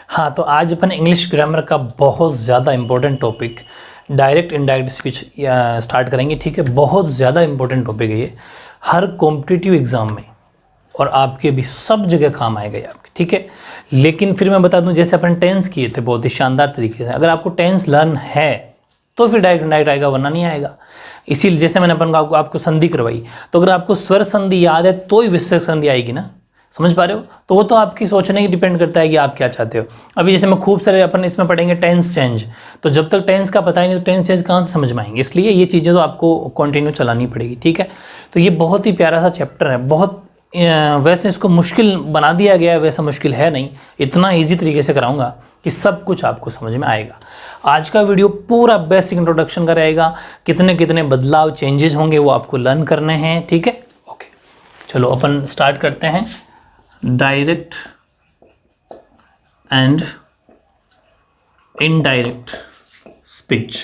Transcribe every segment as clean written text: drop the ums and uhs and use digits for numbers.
हाँ, तो आज अपन इंग्लिश ग्रामर का बहुत ज़्यादा important topic direct indirect speech start करेंगे। ठीक है, बहुत ज़्यादा इम्पोर्टेंट टॉपिक है ये, हर कॉम्पिटिटिव एग्ज़ाम में और आपके भी सब जगह काम आएगा ये आपके। ठीक है, लेकिन फिर मैं बता दूं, जैसे अपन टेंस किए थे बहुत ही शानदार तरीके से, अगर आपको टेंस लर्न है तो फिर डायरेक्ट इनडायरेक्ट आएगा, वरना नहीं आएगा। इसीलिए जैसे मैंने अपन आपको संधि करवाई, तो अगर आपको स्वर संधि याद है तो ही विसर्ग संधि आएगी ना, समझ पा रहे हो? तो वो तो आपकी सोचने की डिपेंड करता है कि आप क्या चाहते हो। अभी जैसे मैं खूब सारे अपन इसमें पढ़ेंगे टेंस चेंज, तो जब तक टेंस का पता ही नहीं तो टेंस चेंज कहाँ से समझ में आएंगे, इसलिए ये चीज़ें तो आपको कंटिन्यू चलानी पड़ेगी। ठीक है, तो ये बहुत ही प्यारा सा चैप्टर है, बहुत वैसे इसको मुश्किल बना दिया गया है, वैसा मुश्किल है नहीं, इतना ईजी तरीके से कराऊंगा कि सब कुछ आपको समझ में आएगा। आज का वीडियो पूरा बेसिक इंट्रोडक्शन का रहेगा, कितने कितने बदलाव चेंजेस होंगे वो आपको लर्न करने हैं। ठीक है, ओके, चलो अपन स्टार्ट करते हैं। Direct and indirect speech,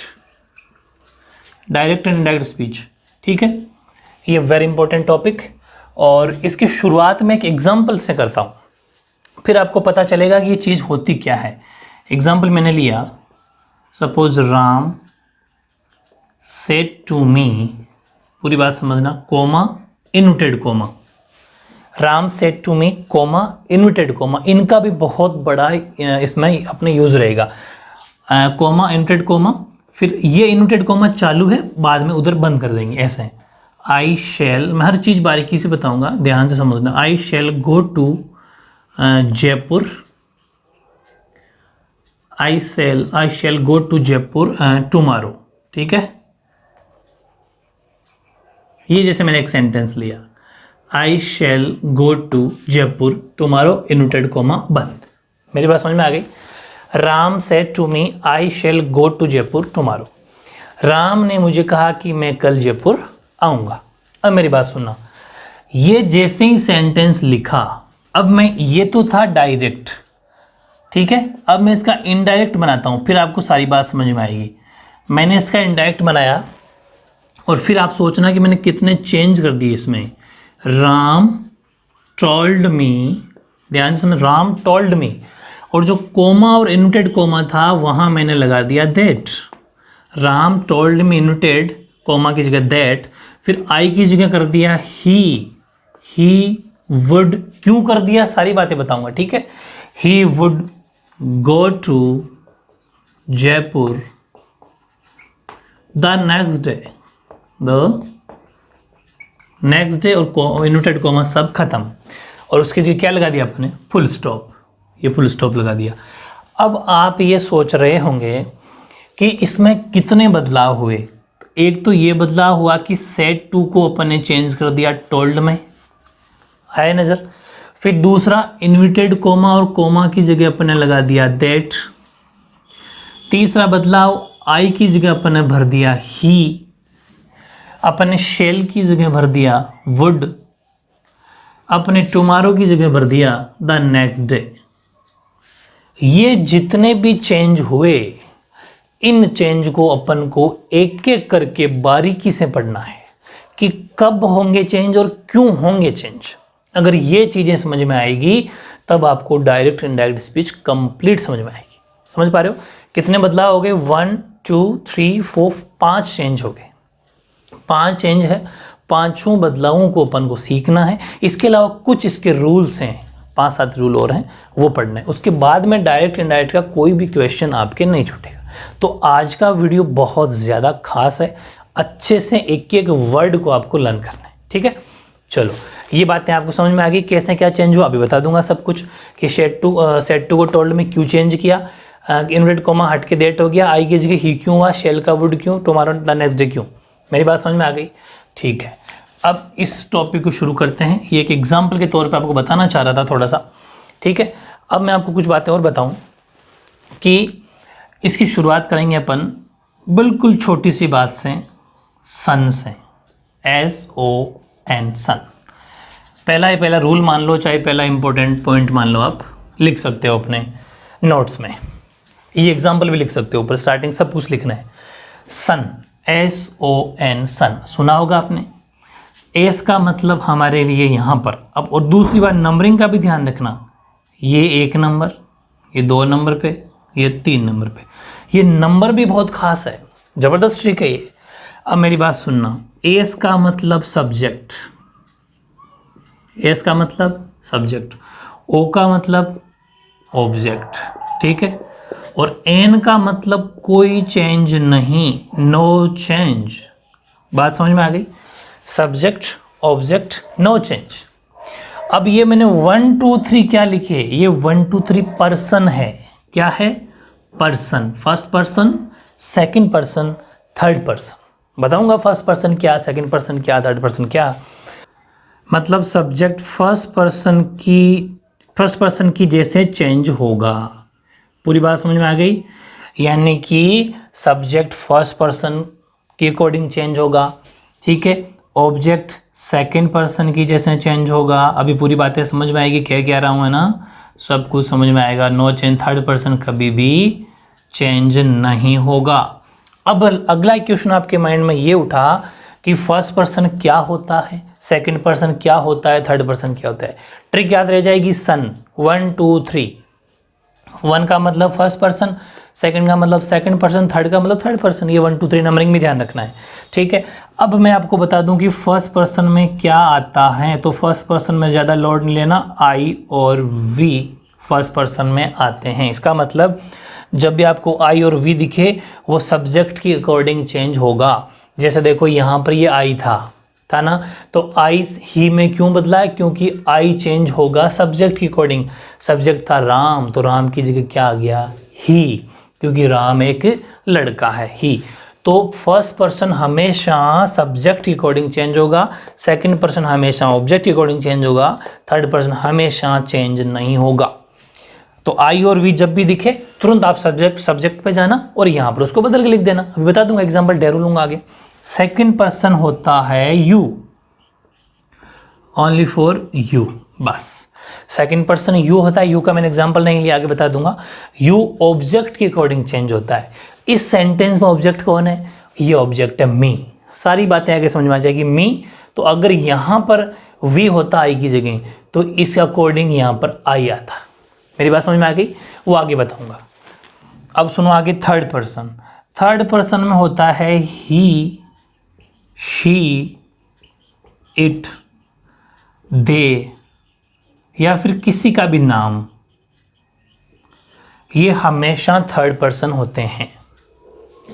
direct and indirect speech. ठीक है, ये वेरी इंपॉर्टेंट टॉपिक, और इसकी शुरुआत में एक एग्जाम्पल से करता हूँ, फिर आपको पता चलेगा कि ये चीज़ होती क्या है। एग्जाम्पल मैंने लिया, suppose Ram said to me, पूरी बात समझना, comma inverted comma, Ram said to me comma inverted comma, इनका भी बहुत बड़ा इसमें अपने यूज़ रहेगा। कोमा इन्वर्टेड कोमा, फिर ये इन्वर्टेड कोमा चालू है, बाद में उधर बंद कर देंगे ऐसे। आई शैल, मैं हर चीज़ बारीकी से बताऊंगा, ध्यान से समझना। I shall go to Jaipur, I shall go to Jaipur tomorrow. ठीक है, ये जैसे मैंने एक सेंटेंस लिया, I shall go to Jaipur tomorrow inverted comma बंद। मेरी बात समझ में आ गई? Ram said to me I shall go to Jaipur tomorrow, Ram ने मुझे कहा कि मैं कल जयपुर आऊंगा। अब मेरी बात सुनना, ये जैसे ही सेंटेंस लिखा, अब मैं, ये तो था डायरेक्ट, ठीक है, अब मैं इसका इनडायरेक्ट बनाता हूं, फिर आपको सारी बात समझ में आएगी। मैंने इसका इनडायरेक्ट बनाया और फिर आप सोचना कि मैंने कितने चेंज कर दिए इसमें। राम टोल्ड मी, ध्यान से समझ, राम टोल्ड मी, और जो कोमा और इन्वर्टेड कोमा था वहां मैंने लगा दिया that. Ram told me inverted coma की जगह दैट, फिर आई की जगह कर दिया ही वुड। क्यों कर दिया सारी बातें बताऊंगा। ठीक है, he would go to Jaipur the next day, और इन्वर्टेड कोमा सब खत्म, और उसकी जगह क्या लगा दिया आपने? फुल स्टॉप, ये फुल स्टॉप लगा दिया। अब आप ये सोच रहे होंगे कि इसमें कितने बदलाव हुए। एक तो ये बदलाव हुआ कि सेड टू को अपन ने चेंज कर दिया टोल्ड में, है नजर। फिर दूसरा, इन्वर्टेड कोमा और कोमा की जगह अपन ने लगा दिया दैट। तीसरा बदलाव, आई की जगह अपन ने भर दिया ही, अपन ने शेल की जगह भर दिया वुड, अपने टुमारो की जगह भर दिया द नेक्स्ट डे। ये जितने भी चेंज हुए, इन चेंज को अपन को एक एक करके बारीकी से पढ़ना है कि कब होंगे चेंज और क्यों होंगे चेंज। अगर ये चीज़ें समझ में आएगी तब आपको डायरेक्ट इनडायरेक्ट स्पीच कंप्लीट समझ में आएगी। समझ पा रहे हो? कितने बदलाव हो गए? 1 2 3 4 5 चेंज हो गए, 5 चेंज है। पांचों बदलावों को अपन को सीखना है। इसके अलावा कुछ इसके रूल्स हैं, 5-7 रूल और हैं, वो पढ़ना है। उसके बाद में डायरेक्ट इनडायरेक्ट का कोई भी क्वेश्चन आपके नहीं छूटेगा। तो आज का वीडियो बहुत ज़्यादा खास है, अच्छे से एक एक वर्ड को आपको लर्न करना है। ठीक है, चलो ये बातें आपको समझ में आ गई, कैसे क्या चेंज हुआ अभी बता दूंगा सब कुछ, कि सेड टू को टोल्ड में क्यों चेंज किया, इन्वर्टेड कोमा हट के दैट हो गया, आई की जगह ही क्यों हुआ, शेल का वुड क्यों, टुमारो द नेक्स्ट डे क्यों। मेरी बात समझ में आ गई? ठीक है, अब इस टॉपिक को शुरू करते हैं। ये एक एग्जाम्पल के तौर पे आपको बताना चाह रहा था थोड़ा सा। ठीक है, अब मैं आपको कुछ बातें और बताऊं कि इसकी शुरुआत करेंगे अपन बिल्कुल छोटी सी बात से, सन से, SON, सन। पहला रूल मान लो, चाहे पहला इंपॉर्टेंट पॉइंट मान लो, आप लिख सकते हो अपने नोट्स में, ये एग्जाम्पल भी लिख सकते हो, ऊपर स्टार्टिंग सब कुछ लिखना है। सन, SON, सन, सुना होगा आपने। एस का मतलब हमारे लिए यहाँ पर, अब और दूसरी बात नंबरिंग का भी ध्यान रखना, ये 1 नंबर, ये 2 नंबर पे, ये 3 नंबर पे। ये नंबर भी बहुत खास है, ज़बरदस्त ट्रिक है ये। अब मेरी बात सुनना, एस का मतलब सब्जेक्ट, एस का मतलब सब्जेक्ट, ओ का मतलब ऑब्जेक्ट, ठीक है, और एन का मतलब कोई चेंज नहीं, नो चेंज। बात समझ में आ गई? Subject, object, no change. अब ये मैंने 1 2 3 क्या लिखे, ये 1 2 3 पर्सन है। क्या है? Person. First person, second person, third person. बताऊंगा फर्स्ट पर्सन क्या, सेकंड पर्सन क्या, थर्ड पर्सन क्या। मतलब सब्जेक्ट फर्स्ट पर्सन की जैसे चेंज होगा। पूरी बात समझ में आ गई? यानी कि सब्जेक्ट फर्स्ट पर्सन के अकॉर्डिंग चेंज होगा, ठीक है, ऑब्जेक्ट सेकंड पर्सन की जैसे चेंज होगा। अभी पूरी बातें समझ में आएगी, क्या रहा हूँ है ना, सब कुछ समझ में आएगा। नो चेंज, थर्ड पर्सन कभी भी चेंज नहीं होगा। अब अगला क्वेश्चन आपके माइंड में ये उठा कि फर्स्ट पर्सन क्या होता है, सेकंड पर्सन क्या होता है, थर्ड पर्सन क्या होता है। ट्रिक याद रह जाएगी, सन 1 2 3। 1 का मतलब फर्स्ट पर्सन, सेकंड का मतलब सेकंड पर्सन, थर्ड का मतलब थर्ड पर्सन। ये 1 2 3 नंबरिंग में ध्यान रखना है, ठीक है। अब मैं आपको बता दूं कि फर्स्ट पर्सन में क्या आता है। तो फर्स्ट पर्सन में ज़्यादा लोड नहीं लेना, आई और वी फर्स्ट पर्सन में आते हैं। इसका मतलब जब भी आपको आई और वी दिखे वो सब्जेक्ट की अकॉर्डिंग चेंज होगा। जैसे देखो यहाँ पर ये आई था ना, तो आई ही में क्यों बदला है? क्योंकि आई चेंज होगा सब्जेक्ट के अकॉर्डिंग। सब्जेक्ट था राम, तो राम की जगह क्या आ गया? ही, क्योंकि राम एक लड़का है, ही। तो फर्स्ट पर्सन हमेशा सब्जेक्ट के अकॉर्डिंग चेंज होगा, सेकंड पर्सन हमेशा ऑब्जेक्ट के अकॉर्डिंग चेंज होगा, थर्ड पर्सन हमेशा चेंज नहीं होगा। तो आई और वी जब भी दिखे तुरंत आप सब्जेक्ट पे जाना और यहाँ पर उसको बदल के लिख देना। अभी बता दूंगा, एग्जाम्पल डेरू लूंगा आगे। सेकंड पर्सन होता है यू, ओनली फॉर यू, बस। सेकंड पर्सन यू होता है, यू का मैंने एग्जांपल नहीं लिया, आगे बता दूंगा। यू ऑब्जेक्ट के अकॉर्डिंग चेंज होता है। इस सेंटेंस में ऑब्जेक्ट कौन है? ये ऑब्जेक्ट है मी। सारी बातें आगे समझ में आ जाएगी। मी, तो अगर यहां पर वी होता आई की जगह तो इस अकॉर्डिंग यहां पर आई आता। मेरी बात समझ में आ गई? वो आगे बताऊंगा। अब सुनो आगे थर्ड पर्सन। थर्ड पर्सन में होता है ही, शी, इट, दे, या फिर किसी का भी नाम। ये हमेशा थर्ड पर्सन होते हैं।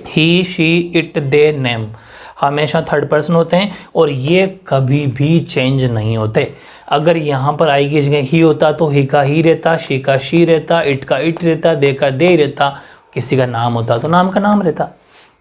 ही, शी, इट, दे, नेम हमेशा थर्ड पर्सन होते हैं और ये कभी भी चेंज नहीं होते। अगर यहाँ पर आई की जगह ही होता तो ही का ही रहता, शी का शी रहता, इट का इट रहता, दे का दे रहता, किसी का नाम होता तो नाम का नाम रहता।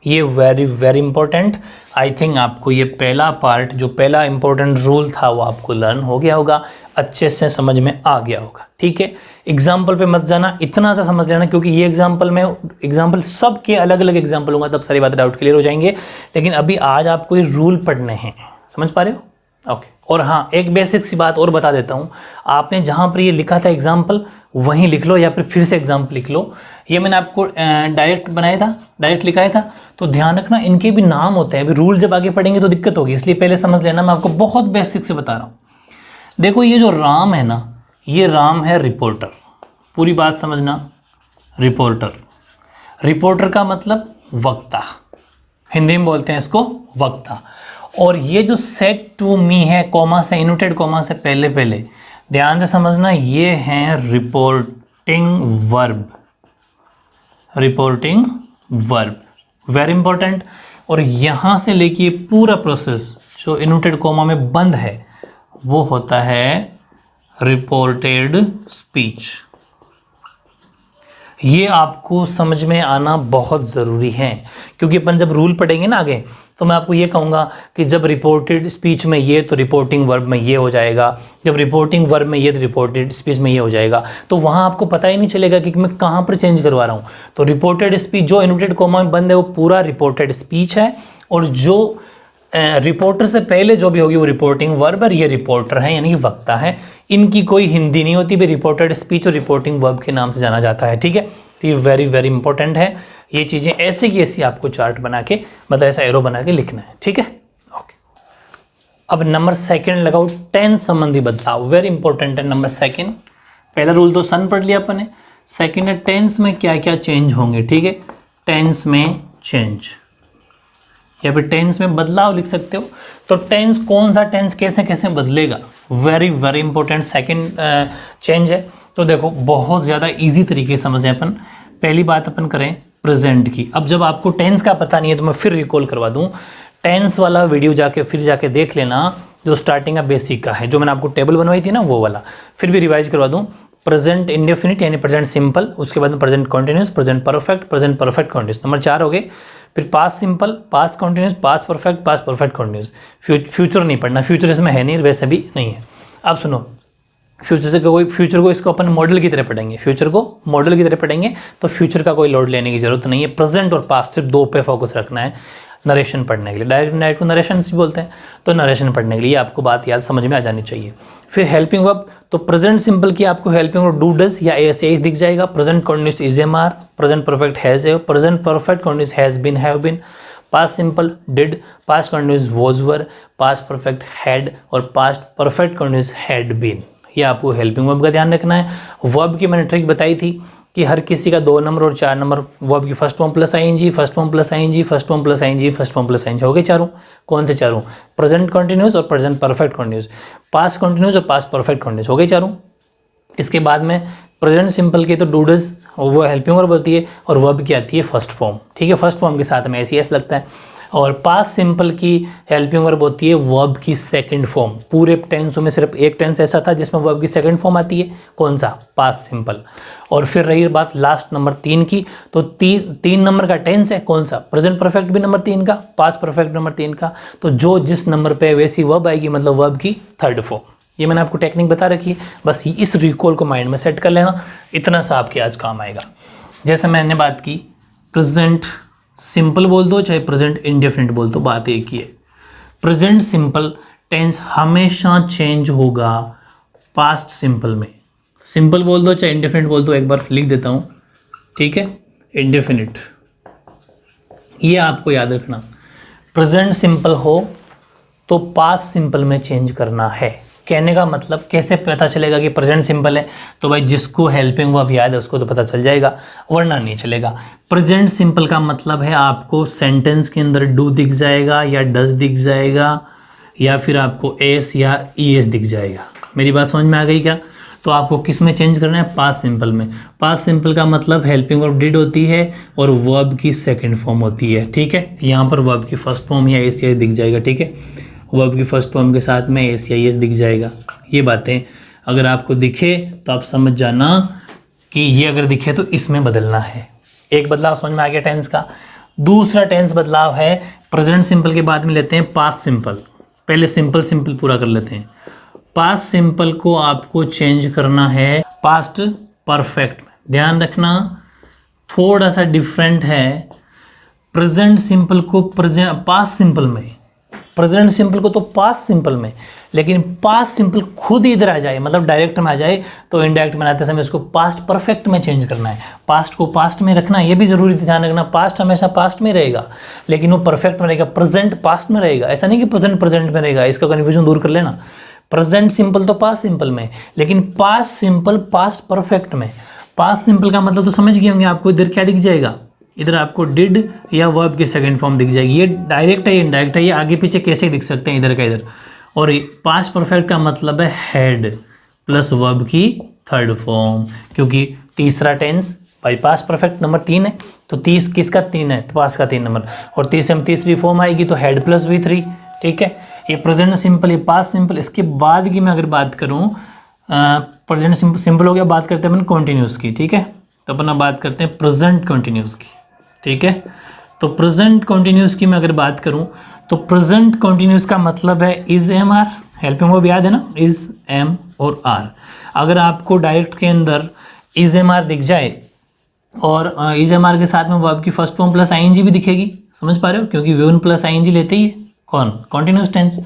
ये very very important. I think आपको ये पहला पार्ट, जो पहला इंपॉर्टेंट रूल था, वो आपको लर्न हो गया होगा, अच्छे से समझ में आ गया होगा, ठीक है। एग्जाम्पल पे मत जाना, इतना सा समझ लेना, क्योंकि ये एग्जाम्पल सब के अलग अलग एग्जाम्पल होंगे, तब सारी बातें डाउट क्लियर हो जाएंगे। लेकिन अभी आज आपको ये रूल पढ़ने हैं, समझ पा रहे हो? ओके। और हाँ, एक बेसिक सी बात और बता देता हूँ, आपने जहाँ पर ये लिखा था एग्जाम्पल वहीं लिख लो, या फिर से एग्जाम्पल लिख लो। ये मैंने आपको डायरेक्ट बनाया था, डायरेक्ट लिखाया था, तो ध्यान रखना इनके भी नाम होते हैं। अभी रूल जब आगे पढ़ेंगे तो दिक्कत होगी, इसलिए पहले समझ लेना। मैं आपको बहुत बेसिक से बता रहा हूँ। देखो ये जो राम है ना, ये राम है रिपोर्टर। पूरी बात समझना, रिपोर्टर। रिपोर्टर का मतलब वक्ता, हिंदी में बोलते हैं इसको वक्ता। और ये जो सेड टू मी है, कॉमा से, इनवर्टेड कॉमा से पहले ध्यान से समझना, ये है reporting verb. Reporting verb very important. और यहां से लेके पूरा प्रोसेस जो इनवर्टेड कॉमा में बंद है वो होता है रिपोर्टेड स्पीच। ये आपको समझ में आना बहुत ज़रूरी है, क्योंकि अपन जब रूल पढ़ेंगे ना आगे, तो मैं आपको ये कहूँगा कि जब रिपोर्टेड स्पीच में ये, तो रिपोर्टिंग वर्ब में ये हो जाएगा, जब रिपोर्टिंग वर्ब में ये, तो रिपोर्टेड स्पीच में ये हो जाएगा। तो वहाँ आपको पता ही नहीं चलेगा कि मैं कहाँ पर चेंज करवा रहा हूँ। तो रिपोर्टेड स्पीच जो इनवर्टेड कॉमा में बंद है वो पूरा रिपोर्टेड स्पीच है, और जो रिपोर्टर से पहले जो भी होगी वो रिपोर्टिंग वर्ब है। ये रिपोर्टर है यानी कि वक्ता है। इनकी कोई हिंदी नहीं होती, भी रिपोर्टेड स्पीच और रिपोर्टिंग वर्ब के नाम से जाना जाता है, ठीक है। तो ये वेरी वेरी इंपॉर्टेंट है। ये चीज़ें ऐसी की ऐसी आपको चार्ट बना के, मतलब ऐसा एरो बना के लिखना है, ठीक है। ओके। अब नंबर सेकंड लगाओ, टेंस संबंधी बदलाव, वेरी इंपॉर्टेंट है नंबर सेकंड। पहला रूल तो सन पढ़ लिया अपन ने, सेकंड है टेंस में क्या क्या चेंज होंगे, ठीक है, टेंस में चेंज या फिर टेंस में बदलाव लिख सकते हो। तो टेंस, कौन सा टेंस कैसे कैसे बदलेगा, very very important second change है। तो देखो बहुत ज़्यादा इजी तरीके से समझें अपन। पहली बात अपन करें प्रेजेंट की। अब जब आपको टेंस का पता नहीं है तो मैं फिर रिकॉल करवा दूं, टेंस वाला वीडियो फिर जाके देख लेना, जो स्टार्टिंग का बेसिक का है, जो मैंने आपको टेबल बनवाई थी ना वो वाला, फिर भी रिवाइज करवा दूं। प्रेजेंट इंडेफिनिट यानी प्रेजेंट सिंपल, उसके बाद में present continuous, present perfect, present perfect continuous, number 4 हो गए। फिर past simple, past continuous, past perfect continuous. Future नहीं पढ़ना, फ्यूचर इसमें है नहीं, वैसे भी नहीं है। अब सुनो, फ्यूचर को इसको अपन मॉडल की तरह पढ़ेंगे, फ्यूचर को मॉडल की तरह पढ़ेंगे, तो फ्यूचर का कोई लोड लेने की जरूरत नहीं है। प्रेजेंट और पास्ट सिर्फ 2 पे फोकस रखना है नरेशन पढ़ने के लिए। डायरेक्ट को नरेशन भी बोलते हैं, तो नरेशन पढ़ने के लिए आपको बात याद समझ में आ जानी चाहिए। फिर हेल्पिंग वर्ब, तो प्रेजेंट सिंपल की आपको हेल्पिंग वर्ब डू डज या एस दिख जाएगा। Present continuous is am are, present perfect has have, present perfect continuous has been have been, past simple did, past continuous was were, past perfect had और past perfect continuous had been. ये आपको helping verb का ध्यान रखना है। Verb की मैंने trick बताई थी कि हर किसी का 2 नंबर और 4 नंबर वर्ब की first form plus ING, first form plus ING, first form plus ING, first form plus ING, हो गए चारों। कौन से चारों? प्रेजेंट कॉन्टिन्यूस और present perfect continuous, past continuous और पास्ट परफेक्ट कॉन्टिन्यूस, हो गए चारों। इसके बाद में प्रेजेंट सिंपल के तो डू डज वो हेल्पिंग वर्ब होती है और वर्ब की आती है फर्स्ट फॉर्म, ठीक है, फर्स्ट फॉर्म के साथ में एस लगता है। और पास्ट सिंपल की हेल्पिंग वर्ब होती है वर्ब की सेकंड फॉर्म। पूरे टेंसों में सिर्फ एक टेंस ऐसा था जिसमें वर्ब की सेकंड फॉर्म आती है, कौन सा? Past simple. और फिर रही बात लास्ट नंबर 3 की, तो 3 नंबर का टेंस है, कौन सा? प्रेजेंट परफेक्ट भी नंबर 3 का, पास्ट परफेक्ट नंबर 3 का। तो जो जिस नंबर पे वैसी वर्ब आएगी, मतलब वर्ब की थर्ड फॉर्म। ये मैंने आपको टेक्निक बता रखी है, बस इस रिकॉल को माइंड में सेट कर लेना, इतना सा आपके आज काम आएगा। जैसे मैंने बात की प्रेजेंट सिंपल बोल दो चाहे प्रेजेंट इंडेफिनिट बोल दो, बात एक ही है। प्रेजेंट सिंपल टेंस हमेशा चेंज होगा पास्ट सिंपल में। सिंपल बोल दो चाहे इंडेफिनिट बोल दो, एक बार लिख देता हूँ, ठीक है, इंडेफिनिट, ये आपको याद रखना। प्रेजेंट सिंपल हो तो पास्ट सिंपल में चेंज करना है। कहने का मतलब कैसे पता चलेगा कि प्रेजेंट सिंपल है? तो भाई जिसको हेल्पिंग वर्ब याद है उसको तो पता चल जाएगा, वरना नहीं चलेगा। प्रेजेंट सिंपल का मतलब है आपको सेंटेंस के अंदर डू दिख जाएगा या डज दिख जाएगा या फिर आपको एस या ईएस दिख जाएगा। मेरी बात समझ में आ गई क्या? तो आपको किस में चेंज करना है? पास्ट सिंपल में। पास्ट सिंपल का मतलब हेल्पिंग वर्ब डिड होती है और वर्ब की सेकेंड फॉर्म होती है, ठीक है। यहाँ पर वर्ब की फर्स्ट फॉर्म या एस या दिख जाएगा, ठीक है, वर्ब की फर्स्ट फॉर्म के साथ में एस या एस दिख जाएगा। ये बातें अगर आपको दिखे तो आप समझ जाना कि ये अगर दिखे तो इसमें बदलना है। एक बदलाव समझ में आ गया टेंस का। दूसरा टेंस बदलाव है प्रेजेंट सिंपल के बाद में लेते हैं पास्ट सिंपल। पहले सिंपल पूरा कर लेते हैं। पास्ट सिंपल को आपको चेंज करना है पास्ट परफेक्ट में। ध्यान रखना थोड़ा सा डिफरेंट है प्रेजेंट सिंपल को पास्ट सिंपल में, प्रेजेंट सिंपल को तो पास्ट सिंपल में, लेकिन पास्ट सिंपल खुद ही इधर आ जाए, मतलब डायरेक्ट में आ जाए, तो इनडायरेक्ट बनाते समय उसको पास्ट परफेक्ट में चेंज करना है। पास्ट को पास्ट में रखना, ये भी जरूरी ध्यान रखना। पास्ट हमेशा पास्ट में रहेगा लेकिन वो परफेक्ट में रहेगा, प्रेजेंट पास्ट में रहेगा। ऐसा नहीं कि प्रेजेंट में रहेगा, इसका कन्फ्यूजन दूर कर लेना। प्रेजेंट सिंपल तो पास्ट सिंपल में, लेकिन पास्ट सिंपल पास्ट परफेक्ट में। पास्ट सिंपल का मतलब तो समझ गए होंगे आपको, इधर क्या दिख जाएगा? इधर आपको डिड या वर्ब की सेकंड फॉर्म दिख जाएगी। ये डायरेक्ट है, ये इनडायरेक्ट है, ये आगे पीछे कैसे दिख सकते हैं, इधर का इधर। और पास्ट परफेक्ट का मतलब है हैड प्लस वर्ब की थर्ड फॉर्म, क्योंकि तीसरा टेंस भाई पास्ट परफेक्ट नंबर 3 है, तो 30 किसका 3 है? पास्ट का 3 नंबर, और तीसरी फॉर्म आएगी तो हैड प्लस V3, ठीक है। ये प्रेजेंट सिंपल, ये पास्ट सिंपल। इसके बाद की मैं अगर बात करूँ, प्रेजेंट सिंपल हो गया, बात करते हैं अपन कॉन्टिन्यूस की, ठीक है। तो अपन अब बात करते हैं प्रेजेंट कॉन्टिन्यूस की, ठीक है। तो प्रेजेंट कॉन्टिन्यूस की मैं अगर बात करूं तो प्रेजेंट कॉन्टिन्यूस का मतलब है is am are, helping verb याद है ना, इज एम और आर। अगर आपको डायरेक्ट के अंदर इज एम आर दिख जाए और इज एम आर के साथ में वर्ब की फर्स्ट फॉर्म प्लस आईएनजी भी दिखेगी, समझ पा रहे हो, क्योंकि V1 प्लस आईएनजी लेते ही है कौन? Continuous tense.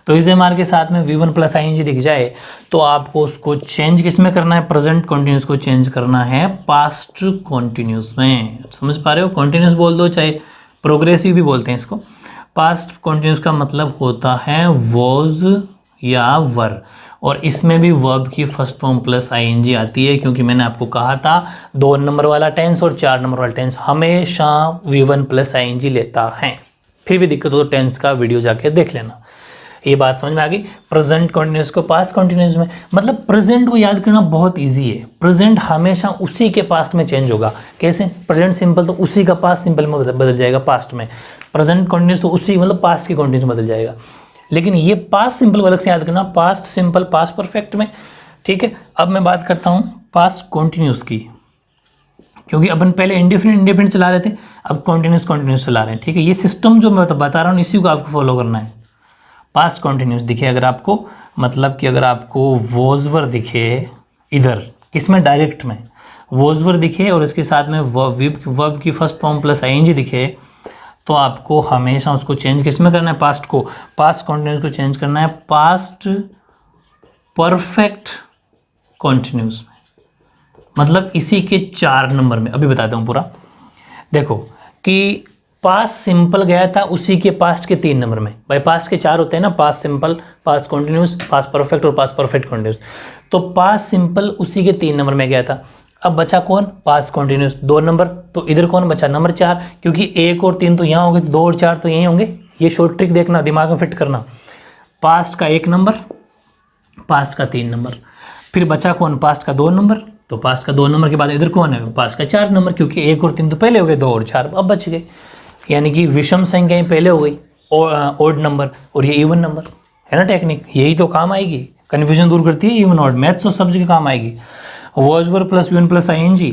तो इज एम आर के साथ में V1 प्लस आईएनजी दिख जाए तो आपको उसको चेंज किस में करना है? प्रेजेंट कॉन्टिन्यूस को चेंज करना है पास्ट कॉन्टिन्यूस में। समझ पा रहे हो? कॉन्टिन्यूस बोल दो चाहे प्रोग्रेसिव भी बोलते हैं इसको। पास्ट कॉन्टिन्यूस का मतलब होता है वॉज या वर। और इसमें भी वर्ब की फर्स्ट फॉर्म प्लस आईएनजी आती है, क्योंकि मैंने आपको कहा था 2 नंबर वाला टेंस और 4 नंबर वाला टेंस हमेशा V1 प्लस आईएनजी लेता है। फिर भी दिक्कत हो तो टेंस का वीडियो जाके देख लेना। ये बात समझ में आ गई। प्रेजेंट कंटिन्यूस को पास्ट कंटिन्यूस में, मतलब प्रेजेंट को याद करना बहुत इजी है। प्रेजेंट हमेशा उसी के पास्ट में चेंज होगा। कैसे? प्रेजेंट सिंपल तो उसी का पास्ट सिंपल में बदल जाएगा पास्ट में। प्रेजेंट कंटिन्यूस तो उसी मतलब पास्ट की कंटिन्यूस में बदल जाएगा। लेकिन ये पास्ट सिंपल को अलग से याद करना, पास्ट सिंपल पास्ट परफेक्ट में। ठीक है, अब मैं बात करता हूँ पास्ट कंटिन्यूस की, क्योंकि अपन पहले इंडेफिनिट चला रहे थे, अब कंटिन्यूस चला रहे हैं। ठीक है, ये सिस्टम जो मैं बता रहा हूँ इसी को आपको फॉलो करना है। पास्ट कंटिन्यूस दिखे अगर आपको, मतलब कि अगर आपको वॉज दिखे इधर किसमें, डायरेक्ट में वॉज दिखे और इसके साथ में वर्ब की फर्स्ट फॉर्म प्लस आईएनजी दिखे, तो आपको हमेशा उसको चेंज किस में करना है, पास्ट को, पास्ट कंटिन्यूस को चेंज करना है पास्ट परफेक्ट कंटिन्यूस में। मतलब इसी के 4 नंबर में अभी बताता हूँ पूरा। देखो कि पास्ट सिंपल गया था उसी के पास्ट के 3 नंबर में। भाई पास्ट के 4 होते हैं ना, past simple, past continuous, past perfect और पास्ट परफेक्ट कंटिन्यूस। तो पास्ट सिंपल उसी के 3 नंबर में गया था। अब बचा कौन? Past continuous 2 number. तो इधर कौन बचा? नंबर 4, क्योंकि 1 और 3 तो यहाँ होंगे, 2 और 4 तो यहीं होंगे। ये शॉर्ट ट्रिक देखना, दिमाग में फिट करना। पास्ट का 1 नंबर, पास्ट का 3 नंबर, फिर बचा कौन? पास्ट का 2 नंबर। तो पास्ट का 2 नंबर के बाद इधर कौन है? पास्ट का 4 नंबर, क्योंकि 1 और 3 तो पहले हो गए, 2 और 4 अब बच गए। यानी कि विषम संख्याएं पहले हो गई, ओड नंबर, और ये इवन नंबर है ना। टेक्निक यही तो काम आएगी, कन्फ्यूजन दूर करती है। इवन ऑड मैथ्स और सब जगह काम आएगी। Was were plus V one plus ING,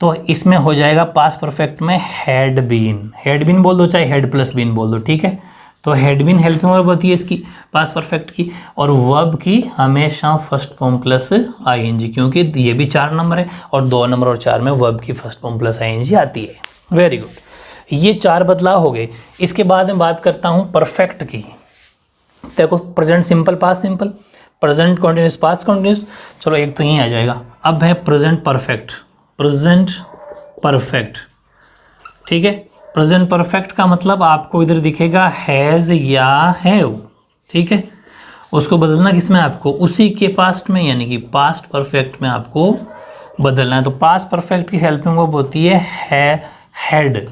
तो इसमें हो जाएगा पास्ट परफेक्ट में हैड बीन बोल दो, चाहे हेड प्लस बीन बोल दो। ठीक है, तो हैड बीन हेल्पिंग वर्ब होती है इसकी पास्ट परफेक्ट की, और वर्ब की हमेशा फर्स्ट फॉर्म प्लस आईएनजी, क्योंकि ये भी 4 नंबर है और 2 नंबर और 4 में वर्ब की फर्स्ट फॉर्म प्लस आईएनजी आती है। वेरी गुड, ये 4 बदलाव हो गए। इसके बाद मैं बात करता हूँ परफेक्ट की। देखो present simple past simple, present continuous past continuous, चलो एक तो यहीं आ जाएगा। अब है प्रेजेंट परफेक्ट, प्रेजेंट परफेक्ट। ठीक है, प्रेजेंट परफेक्ट का मतलब आपको इधर दिखेगा हैज या हैव। ठीक है, उसको बदलना किसमें? आपको उसी के पास्ट में, यानी कि पास्ट परफेक्ट में आपको बदलना है। तो पास्ट परफेक्ट की हेल्पिंग वर्ब होती है हैड।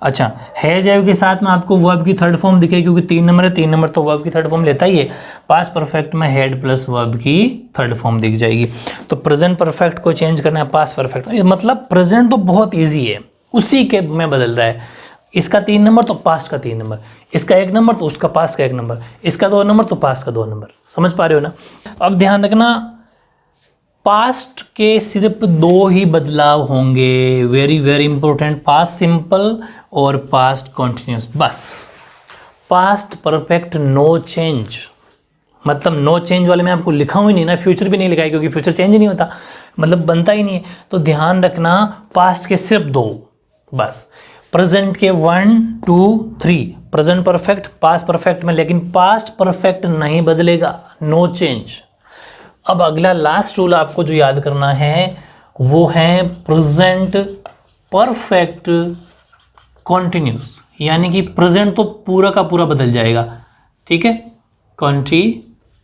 अच्छा, हैज हैव के साथ में आपको वर्ब की थर्ड फॉर्म दिखेगी, क्योंकि 3 नंबर है, 3 नंबर तो वर्ब की थर्ड फॉर्म लेता ही है। पास्ट परफेक्ट में हेड प्लस वर्ब की थर्ड फॉर्म दिख जाएगी। तो प्रेजेंट परफेक्ट को चेंज करना है पास्ट परफेक्ट, मतलब प्रेजेंट तो बहुत ईजी है, उसी के में बदल रहा है। इसका 3 नंबर तो पास्ट का 3 नंबर, इसका 1 नंबर तो उसका पास्ट का 1 नंबर, इसका 2 नंबर तो पास्ट का 2 नंबर। समझ पा रहे हो ना? अब ध्यान रखना, पास्ट के सिर्फ 2 ही बदलाव होंगे, very very important, past simple और पास्ट कंटिन्यूस, बस। पास्ट परफेक्ट नो चेंज, मतलब नो चेंज वाले में आपको लिखा हुई नहीं ना, फ्यूचर भी नहीं लिखा है, क्योंकि फ्यूचर चेंज ही नहीं होता, मतलब बनता ही नहीं है। तो ध्यान रखना, पास्ट के सिर्फ 2 बस, प्रेजेंट के 1 2 3, प्रेजेंट परफेक्ट पास्ट परफेक्ट में, लेकिन पास्ट परफेक्ट नहीं बदलेगा, नो चेंज। अब अगला लास्ट रूल आपको जो याद करना है वो है प्रेजेंट परफेक्ट कॉन्टिन्यूस, यानी कि प्रेजेंट तो पूरा का पूरा बदल जाएगा। ठीक है, कॉन्टिन्यूस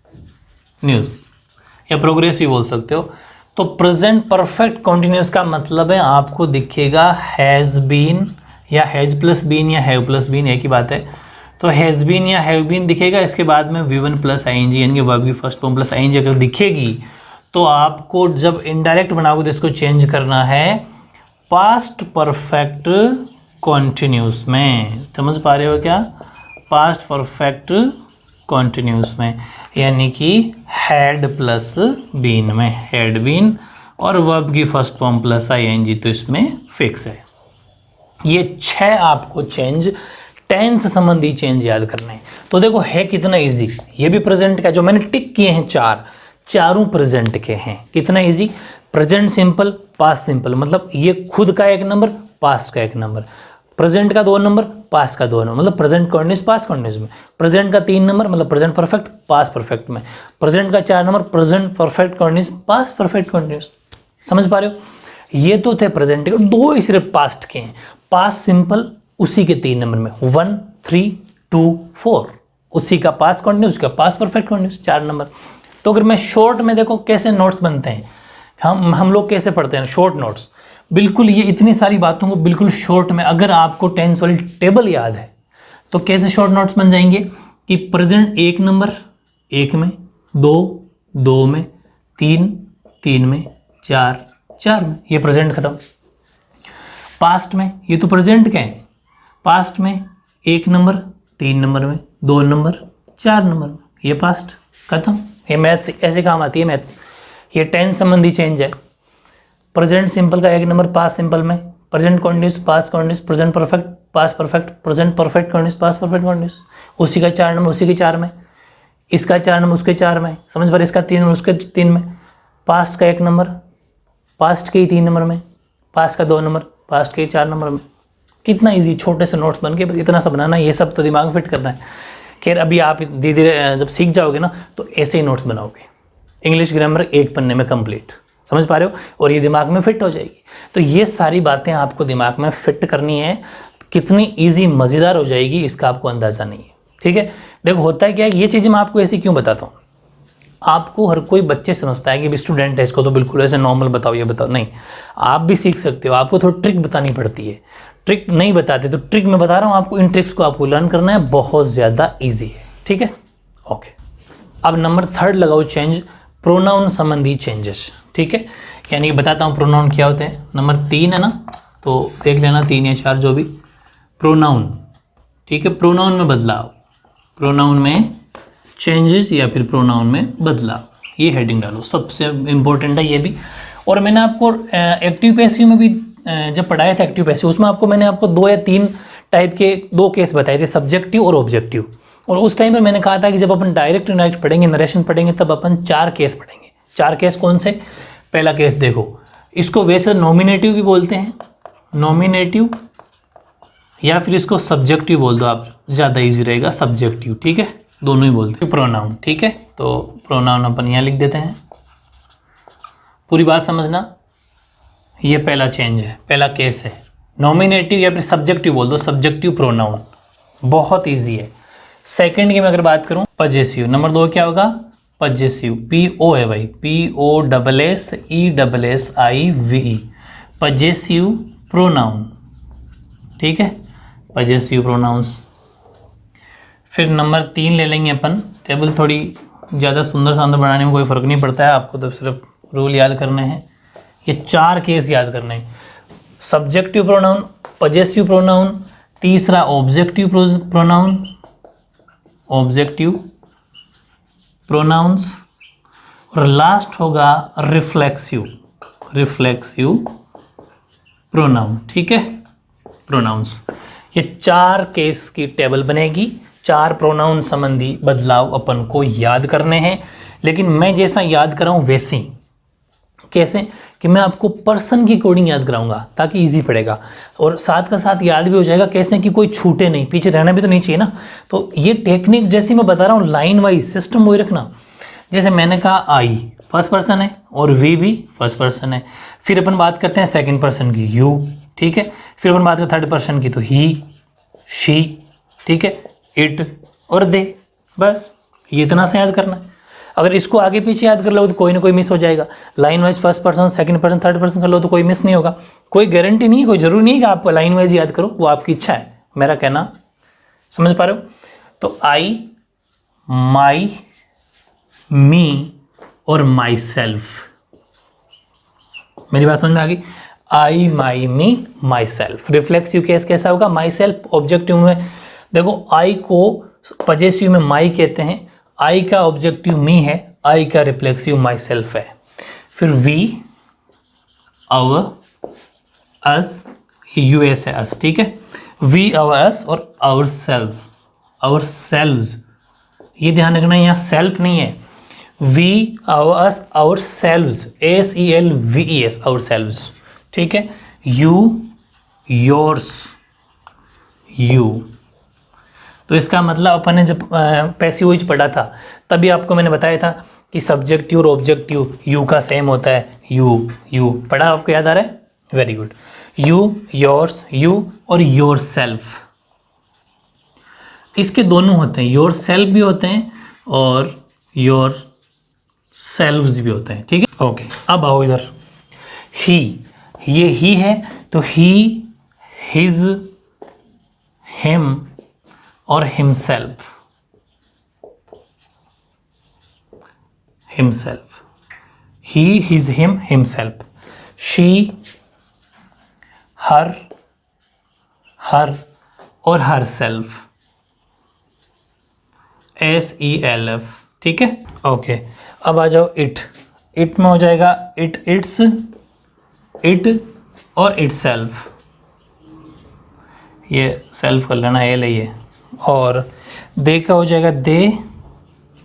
या प्रोग्रेसिव बोल सकते हो। तो प्रेजेंट परफेक्ट कॉन्टिन्यूस का मतलब है आपको दिखेगा हैज बीन या हैज प्लस बीन या हैव प्लस बीन, एक ही बात है। तो हैज बीन या हैव बीन दिखेगा, इसके बाद में V1 प्लस आईएनजी यानी कि वर्ब की फर्स्ट फॉर्म प्लस आईएनजी अगर दिखेगी, तो आपको जब इनडायरेक्ट बनाओगे तो इसको चेंज करना है पास्ट परफेक्ट कॉन्टिन्यूस में। समझ पा रहे हो क्या? पास्ट परफेक्ट कॉन्टिन्यूस में, यानी कि हैड प्लस बीन में, हैड बीन, और वर्ब की फर्स्ट फॉर्म प्लस आईएनजी तो इसमें फिक्स है। ये 6 आपको चेंज, टेंस संबंधी चेंज याद करने हैं। तो देखो है कितना इजी, ये भी प्रेजेंट का जो मैंने टिक किए हैं 4, चारों प्रेजेंट के हैं। कितना easy, present simple past simple, मतलब ये खुद का 1 नंबर पास्ट का 1 नंबर, प्रेजेंट का 2 नंबर पास्ट का 2 नंबर, मतलब प्रेजेंट कंटिन्यूस पास्ट कंटिन्यूस में, प्रेजेंट का 3 नंबर मतलब प्रेजेंट परफेक्ट पास्ट परफेक्ट में, प्रेजेंट का 4 number present perfect continuous past perfect continuous. समझ पा रहे हो? ये तो थे प्रेजेंट के, 2 ही सिर्फ पास्ट के हैं। पास्ट सिंपल उसी के 3 नंबर में 1 3 2 4, उसी का पास्ट कंटिन्यूस, उसका पास्ट परफेक्ट कंटिन्यूस 4 नंबर। तो अगर मैं शॉर्ट में देखो कैसे नोट्स बनते हैं, हम लोग कैसे पढ़ते हैं शॉर्ट नोट्स, बिल्कुल ये इतनी सारी बातों को बिल्कुल शॉर्ट में, अगर आपको टेंस वाली टेबल याद है तो कैसे शॉर्ट नोट्स बन जाएंगे कि प्रेजेंट 1 नंबर 1 में, 2 2 में, 3 3 में, 4 4 में, ये प्रेजेंट खत्म। पास्ट में, ये तो प्रेजेंट क्या है, पास्ट में 1 नंबर 3 नंबर में, 2 नंबर 4 नंबर में, ये पास्ट खत्म। ये मैथ्स ऐसे काम आती है मैथ्स। ये टेंस संबंधी चेंज है। प्रेजेंट सिंपल का 1 नंबर पास्ट सिंपल में, present continuous past continuous, present perfect past perfect, present perfect continuous past perfect continuous, उसी का 4 नंबर उसी के 4 में, इसका 4 नंबर उसके 4 में, समझ पर, इसका 3 नंबर उसके 3 में, पास्ट का 1 नंबर पास्ट के ही 3 नंबर में, पास्ट का 2 नंबर पास्ट के 4 नंबर में। कितना इजी, छोटे से नोट्स बन के बस इतना सा बनाना है, ये सब तो दिमाग में फिट करना है। खैर अभी आप धीरे धीरे जब सीख जाओगे ना तो ऐसे ही नोट्स बनाओगे, इंग्लिश ग्रामर 1 पन्ने में कंप्लीट, समझ पा रहे हो, और ये दिमाग में फिट हो जाएगी। तो ये सारी बातें आपको दिमाग में फिट करनी है, कितनी इजी मज़ेदार हो जाएगी इसका आपको अंदाज़ा नहीं है। ठीक है, देखो होता है क्या है, ये चीज़ें मैं आपको ऐसी क्यों बताता हूँ, आपको हर कोई बच्चे समझता है कि स्टूडेंट है इसको तो बिल्कुल ऐसे नॉर्मल बताओ ये बताओ, नहीं, आप भी सीख सकते हो, आपको थोड़ी ट्रिक बतानी पड़ती है। ट्रिक नहीं बताते तो ट्रिक मैं बता रहा हूँ आपको, इन ट्रिक्स को आपको लर्न करना है, बहुत ज़्यादा ईजी है। ठीक है, ओके। अब नंबर 3 लगाओ चेंज, प्रोनाउन संबंधी चेंजेस। ठीक है, यानी बताता हूँ प्रोनाउन क्या होते हैं। नंबर 3 है ना, तो देख लेना 3 या 4 जो भी, प्रोनाउन। ठीक है, प्रोनाउन में बदलाव, प्रोनाउन में चेंजेस या फिर प्रोनाउन में बदलाव, ये हेडिंग डालो, सबसे इम्पोर्टेंट है ये भी। और मैंने आपको एक्टिव पैसिव में भी जब पढ़ाया था एक्टिव पैसिव, उसमें मैंने आपको 2 या 3 टाइप के 2 केस बताए थे, सब्जेक्टिव और ऑब्जेक्टिव। और उस टाइम पर मैंने कहा था कि जब अपन डायरेक्ट इनडायरेक्ट पढ़ेंगे, नरेशन पढ़ेंगे, तब अपन 4 केस पढ़ेंगे। 4 केस कौन से? पहला केस देखो, इसको वैसे नॉमिनेटिव भी बोलते हैं, नॉमिनेटिव, या फिर इसको सब्जेक्टिव बोल दो आप, ज़्यादा इजी रहेगा, सब्जेक्टिव। ठीक है, दोनों ही बोलते हैं। प्रोनाउन, ठीक है, तो प्रोनाउन अपन यहाँ लिख देते हैं, पूरी बात समझना। ये पहला चेंज है, पहला केस है, नॉमिनेटिव या फिर सब्जेक्टिव बोल दो, सब्जेक्टिव प्रोनाउन, बहुत इजी है। सेकंड की मैं अगर बात करूं, पजेसिव। नंबर 2 क्या होगा? पजेसिव, PO है भाई, POSSESSIVE, पजेसिव प्रोनाउन। ठीक है, पजेसिव प्रोनाउंस। फिर नंबर 3 ले लेंगे अपन, टेबल थोड़ी ज़्यादा सुंदर शानदार बनाने में कोई फ़र्क नहीं पड़ता है, आपको तो सिर्फ रूल याद करने हैं। ये 4 केस याद करने हैं, सब्जेक्टिव प्रोनाउन, पजेसिव प्रोनाउन, तीसरा ऑब्जेक्टिव प्रोनाउन, ऑब्जेक्टिव प्रोनाउंस, और लास्ट होगा रिफ्लेक्सिव, रिफ्लेक्सिव प्रोनाउन। ठीक है, प्रोनाउंस। ये 4 केस की टेबल बनेगी, 4 प्रोनाउन संबंधी बदलाव अपन को याद करने हैं। लेकिन मैं जैसा याद कराऊं वैसे ही, कैसे कि मैं आपको पर्सन की कोडिंग याद कराऊंगा ताकि इजी पड़ेगा, और साथ का साथ याद भी हो जाएगा, कैसे कि कोई छूटे नहीं, पीछे रहना भी तो नहीं चाहिए ना। तो ये टेक्निक जैसी मैं बता रहा हूँ, लाइन वाइज सिस्टम वही रखना। जैसे मैंने कहा आई फर्स्ट पर्सन है और वी भी फर्स्ट पर्सन है, फिर अपन बात करते हैं सेकंड पर्सन की, यू। ठीक है, फिर अपन बात करते हैं थर्ड पर्सन की, तो ही, शी, ठीक है, इट और दे। बस ये इतना सा याद करना है। अगर इसको आगे पीछे याद कर लो तो कोई ना कोई मिस हो जाएगा। Line wise first person, second person, third person कर लो तो कोई मिस नहीं होगा। कोई गारंटी नहीं है, कोई जरूरी नहीं है कि आप लाइन वाइज याद करो, वो आपकी इच्छा है, मेरा कहना समझ पा रहे हो। तो आई, माई, मी और माई सेल्फ, मेरी बात समझ में आ गई? आई, my, me, my self. Reflexive case कैसा होगा? My self. ऑब्जेक्टिव में देखो, आई को पजेसिव में माई कहते हैं, आई का ऑब्जेक्टिव मी है, आई का रिफ्लेक्सिव माई सेल्फ है। फिर वी, आवर, अस, यूएस है अस। ठीक है, वी, आवर, अस और आवर सेल्फ, आवर सेल्व्स। ये ध्यान रखना, यहाँ सेल्फ नहीं है, we, our, us, ourselves, SELVES, ourselves. ठीक है, यू, योर्स, यू। तो इसका मतलब अपन ने जब पैसिव पढ़ा था तभी आपको मैंने बताया था कि सब्जेक्टिव और ऑब्जेक्टिव यू का सेम होता है, यू, यू पढ़ा, आपको याद आ रहा है? Very good. You, yours, you और योर सेल्फ, इसके दोनों होते हैं, योर सेल्फ भी होते हैं और योर सेल्व्स भी होते हैं, ठीक है। ओके, अब आओ इधर, ही, ये ही है तो ही, हिज, हिम और himself, himself, he, his, him, himself, she, her, her और हर सेल्फ, SELF, ठीक है। ओके, अब आ जाओ इट, इट में हो जाएगा इट, इट्स, इट और इट सेल्फ, ये सेल्फ कर लेना, ये लिए। और दे का हो जाएगा दे,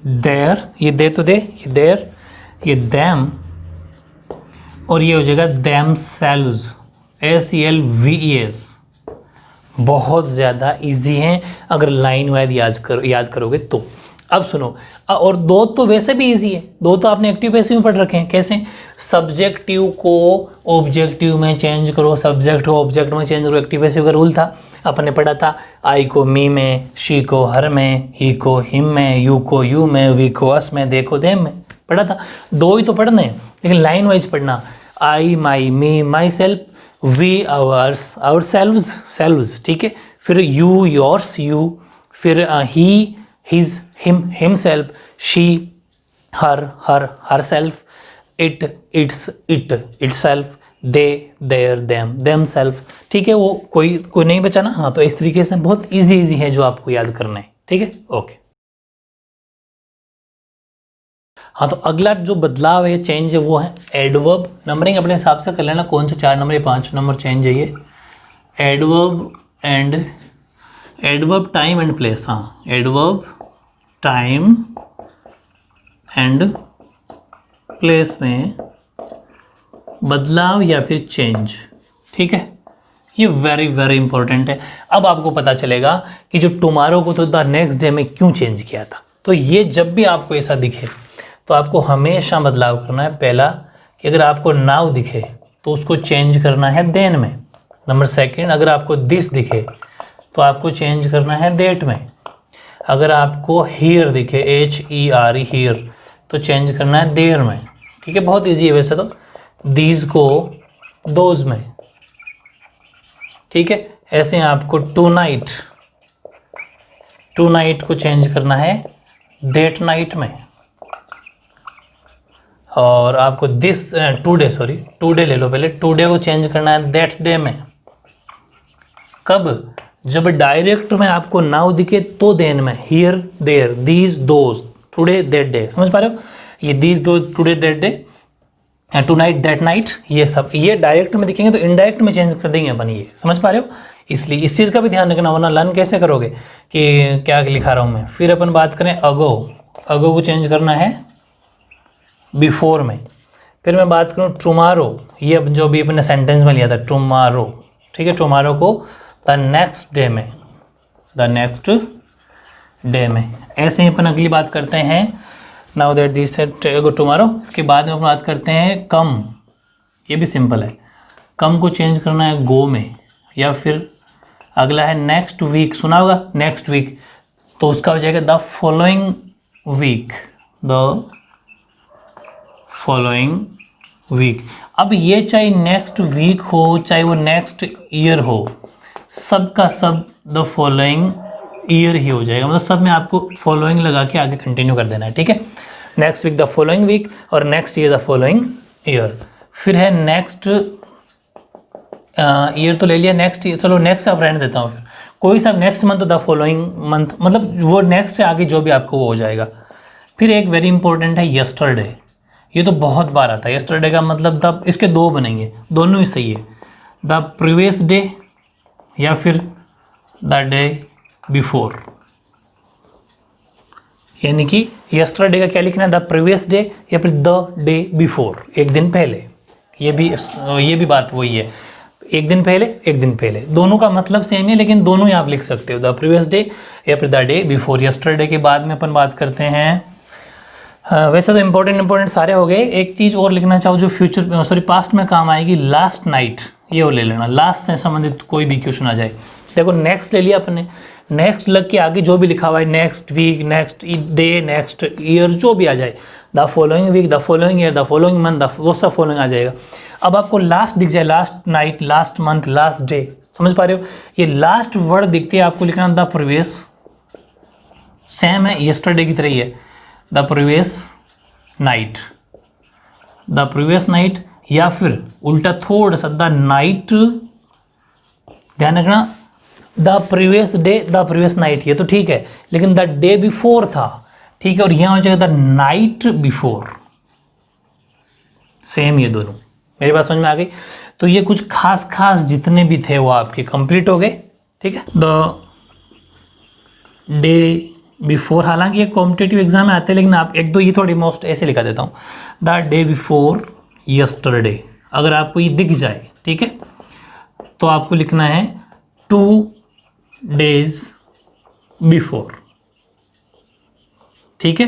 देयर, ये दे तो दे, ये देयर, ये दैम, और ये हो जाएगा दैम सेल्व्स, SELVES। बहुत ज़्यादा इजी है अगर लाइन वाइज याद करोगे तो। अब सुनो, और दो तो वैसे भी इजी है, दो तो आपने एक्टिव पैसिव में पढ़ रखे हैं। कैसे? सब्जेक्टिव को ऑब्जेक्टिव में चेंज करो, सब्जेक्ट को ऑब्जेक्ट में चेंज करो, एक्टिव पैसिव का रूल था, आपने पढ़ा था। आई को मी में, शी को हर में, ही को हिम में, यू को यू में, वी को अस में, दे को देम में, पढ़ा था। दो ही तो पढ़ने हैं, लेकिन लाइन वाइज पढ़ना। I, my, me, myself, we, ours, ourselves, selves, ठीक है। फिर यू, योर्स, यू, फिर he, his, him, himself, she, her, herself, it, its, itself, they, their, themself, ठीक है। वो कोई नहीं बचा ना। हाँ, तो इस तरीके से बहुत इजी है जो आपको याद करना है, ठीक है। ओके, हाँ, तो अगला जो बदलाव है, चेंज है, वो है एडवर्ब। नंबरिंग अपने हिसाब से कर लेना, कौन सा 4 नंबर या 5 नंबर चेंज है ये। Adverb and adverb time and place. हाँ, एडवर्ब टाइम एंड प्लेस में बदलाव या फिर चेंज, ठीक है। ये वेरी इंपॉर्टेंट है। अब आपको पता चलेगा कि जो टुमारो को तो द नेक्स्ट डे में क्यों चेंज किया था। तो ये जब भी आपको ऐसा दिखे तो आपको हमेशा बदलाव करना है। पहला कि अगर आपको नाउ दिखे तो उसको चेंज करना है देन में। नंबर सेकंड, अगर आपको दिस दिखे तो आपको चेंज करना है देट में। अगर आपको हियर दिखे, HERE, हियर, तो चेंज करना है देयर में, ठीक है। बहुत ईजी है वैसे तो। दीज को दोज में, ठीक है। ऐसे आपको टू नाइट को चेंज करना है देट नाइट में। और आपको टुडे ले लो पहले, टुडे को चेंज करना है दैट डे में। कब? जब डायरेक्ट में आपको नाउ दिखे तो देन में, here, there, these, those, today, that day. समझ पा रहे हो? ये these, those, today, that day, tonight, that night, ये सब ये डायरेक्ट में दिखेंगे तो इनडायरेक्ट में चेंज कर देंगे अपन। ये समझ पा रहे हो? इसलिए इस चीज़ का भी ध्यान रखना, वरना लर्न कैसे करोगे कि क्या लिखा रहा हूँ मैं। फिर अपन बात करें अगो को चेंज करना है बिफोर में। फिर मैं बात करूँ टुमारो, ये अब जो भी अपने सेंटेंस में लिया था टुमारो, ठीक है। टुमारो को द नेक्स्ट डे में। ऐसे ही अपन अगली बात करते हैं नाउ दैट दिस टुमारो। इसके बाद में अपन बात करते हैं कम। ये भी सिंपल है, कम को चेंज करना है गो में। या फिर अगला है नेक्स्ट वीक, सुना होगा नेक्स्ट वीक, तो उसका हो जाएगा द फॉलोइंग वीक, अब ये चाहे नेक्स्ट वीक हो चाहे वो नेक्स्ट ईयर हो, सब का सब द फॉलोइंग ईयर ही हो जाएगा। मतलब सब में आपको फॉलोइंग लगा के आगे कंटिन्यू कर देना है, ठीक है। Next week the following week और next year the following year. फिर है नेक्स्ट ईयर तो ले लिया, नेक्स्ट ईयर, चलो नेक्स्ट आप रहने देता हूँ। फिर कोई सा next month the following month, मतलब वो नेक्स्ट से आगे जो भी आपको वो हो जाएगा। फिर एक वेरी इंपॉर्टेंट है यस्टरडे, ये तो बहुत बार आता है। यस्टरडे का मतलब द, इसके दो बनेंगे, दोनों ही सही है। द प्रीवियस डे या फिर द डे बिफोर, यानी कि यस्टरडे का क्या लिखना है, द प्रीवियस डे या फिर द डे बिफोर, एक दिन पहले। ये भी बात वही है, एक दिन पहले, दोनों का मतलब सेम है, लेकिन दोनों ही आप लिख सकते हो, द प्रीवियस डे या फिर द डे बिफोर। यस्टरडे के बाद में अपन बात करते हैं, वैसे तो इंपॉर्टेंट सारे हो गए। एक चीज़ और लिखना चाहो जो पास्ट में काम आएगी, लास्ट नाइट, ये वो ले लेना। लास्ट से संबंधित कोई भी क्वेश्चन आ जाए, देखो नेक्स्ट ले लिया अपने, नेक्स्ट लग के आगे जो भी लिखा हुआ है, next week, next day, next year, जो भी आ जाए the following week, the following year, the following month, वो सब फॉलोइंग आ जाएगा। अब आपको लास्ट दिख जाए, last night, last month, last day, समझ पा रहे हो? ये लास्ट वर्ड दिखती है, आपको लिखना द प्रीवियस, सेम है यस्टरडे की तरह ही है, the previous night, the previous night, या फिर उल्टा थोड़ा सा द नाइट, ध्यान रखना the previous day, the previous night, ये तो ठीक है, लेकिन द डे बिफोर था, ठीक है, और यहां हो जाएगा द नाइट बिफोर, सेम ये दोनों। मेरी बात समझ में आ गई? तो ये कुछ खास खास जितने भी थे वो आपके कंप्लीट हो गए, ठीक है। द डे बिफोर, हालांकि ये कॉम्पिटेटिव एग्जाम में आते हैं, लेकिन आप एक दो ये थोड़ी मोस्ट ऐसे लिखा देता हूँ, द डे बिफोर यस्टरडे, अगर आपको ये दिख जाए, ठीक है, तो आपको लिखना है 2 days बिफोर, ठीक है,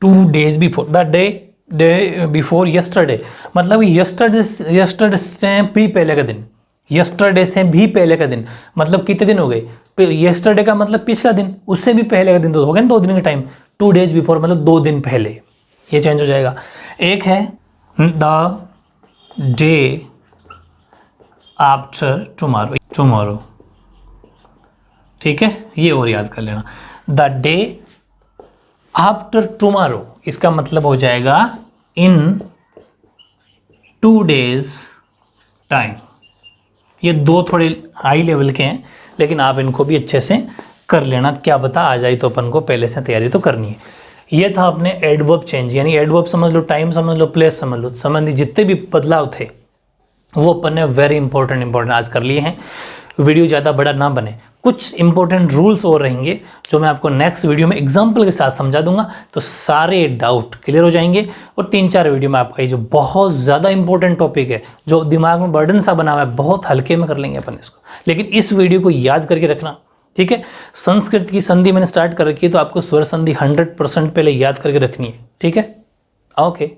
2 days before, the day before yesterday, मतलब यस्टरडे से भी पहले का दिन, यस्टरडे से भी पहले का दिन, मतलब कितने दिन हो गए? यस्टरडे का मतलब पिछला दिन, उससे भी पहले का दिन तो हो गया ना, 2 दिन का टाइम, 2 days बिफोर मतलब 2 दिन पहले, ये चेंज हो जाएगा। एक है the day after tomorrow, tomorrow, ठीक है, ये और याद कर लेना, द डे आफ्टर टुमारो, इसका मतलब हो जाएगा इन 2 days टाइम। ये दो थोड़े हाई लेवल के हैं, लेकिन आप इनको भी अच्छे से कर लेना, क्या पता आ जाए तो अपन को पहले से तैयारी तो करनी है। ये था अपने एडवर्ब चेंज, यानी एडवर्ब समझ लो, टाइम समझ लो, प्लेस समझ लो, संबंधी जितने भी बदलाव थे वो अपन ने वेरी इंपॉर्टेंट आज कर लिए हैं। वीडियो ज़्यादा बड़ा ना बने, कुछ इंपॉर्टेंट रूल्स और रहेंगे जो मैं आपको नेक्स्ट वीडियो में एग्जाम्पल के साथ समझा दूंगा, तो सारे डाउट क्लियर हो जाएंगे। और 3-4 वीडियो में आपका ये जो बहुत ज़्यादा इंपॉर्टेंट टॉपिक है, जो दिमाग में बर्डन सा बना हुआ है, बहुत हल्के में कर लेंगे अपन इसको, लेकिन इस वीडियो को याद करके रखना, ठीक है। संस्कृत की संधि मैंने स्टार्ट कर रखी है, तो आपको स्वर संधि 100% पहले याद करके रखनी है, ठीक है। ओके।